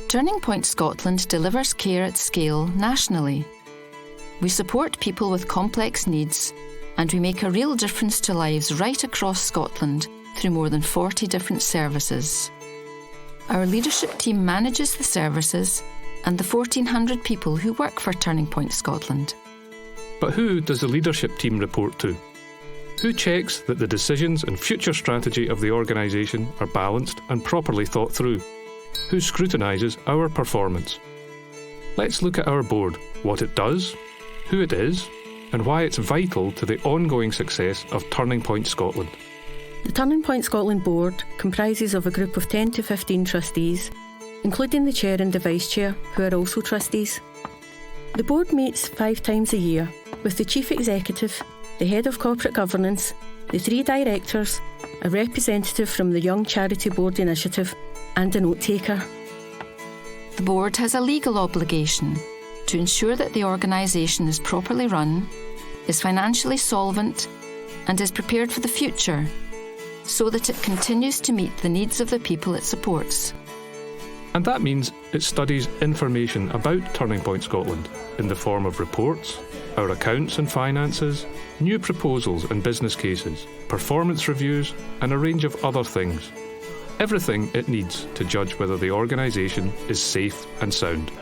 Turning Point Scotland delivers care at scale nationally. We support people with complex needs, and we make a real difference to lives right across Scotland through more than 40 different services. Our leadership team manages the services and the 1,400 people who work for Turning Point Scotland. But who does the leadership team report to? Who checks that the decisions and future strategy of the organisation are balanced and properly thought through? Who scrutinises our performance? Let's look at our board, what it does, who it is, and why it's vital to the ongoing success of Turning Point Scotland. The Turning Point Scotland board comprises of a group of 10 to 15 trustees, including the chair and the vice chair, who are also trustees. The board meets 5 times a year, with the chief executive, the head of corporate governance, the 3 directors, a representative from the Young Charity Board Initiative, and a note taker. The board has a legal obligation to ensure that the organisation is properly run, is financially solvent, and is prepared for the future, so that it continues to meet the needs of the people it supports. And that means it studies information about Turning Point Scotland in the form of reports, our accounts and finances, new proposals and business cases, performance reviews, and a range of other things. Everything it needs to judge whether the organisation is safe and sound.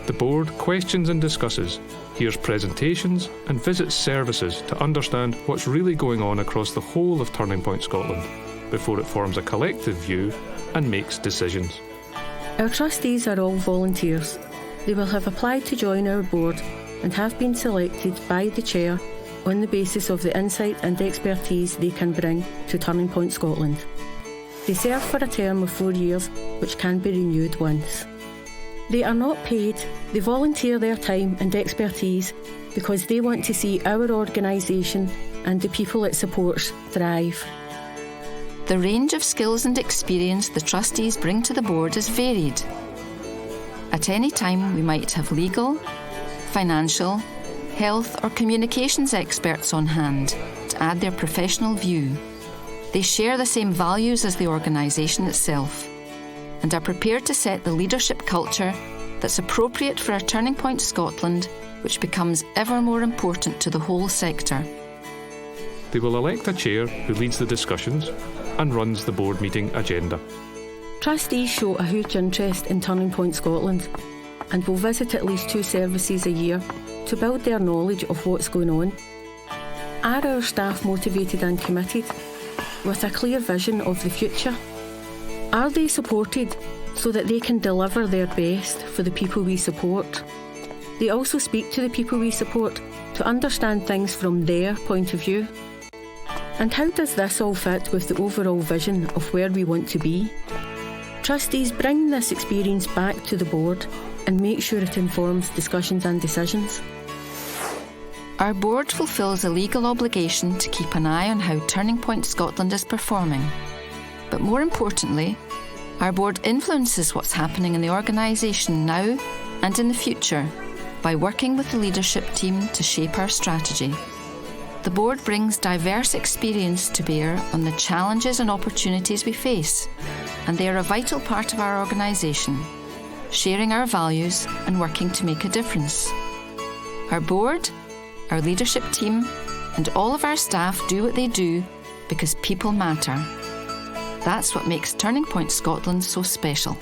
The board questions and discusses, hears presentations and visits services to understand what's really going on across the whole of Turning Point Scotland before it forms a collective view and makes decisions. Our trustees are all volunteers. They will have applied to join our board and have been selected by the chair on the basis of the insight and expertise they can bring to Turning Point Scotland. They serve for a term of 4 years, which can be renewed once. They are not paid, they volunteer their time and expertise because they want to see our organisation and the people it supports thrive. The range of skills and experience the trustees bring to the board is varied. At any time, we might have legal, financial, health or communications experts on hand to add their professional view. They share the same values as the organisation itself and are prepared to set the leadership culture that's appropriate for a Turning Point Scotland, which becomes ever more important to the whole sector. They will elect a chair who leads the discussions and runs the board meeting agenda. Trustees show a huge interest in Turning Point Scotland and will visit at least 2 services a year to build their knowledge of what's going on. Are our staff motivated and committed, with a clear vision of the future? Are they supported so that they can deliver their best for the people we support? They also speak to the people we support to understand things from their point of view. And how does this all fit with the overall vision of where we want to be? Trustees bring this experience back to the board and make sure it informs discussions and decisions. Our board fulfills a legal obligation to keep an eye on how Turning Point Scotland is performing. But more importantly, our board influences what's happening in the organisation now and in the future by working with the leadership team to shape our strategy. The board brings diverse experience to bear on the challenges and opportunities we face, and they are a vital part of our organisation, sharing our values and working to make a difference. Our board, our leadership team, and all of our staff do what they do because people matter. That's what makes Turning Point Scotland so special.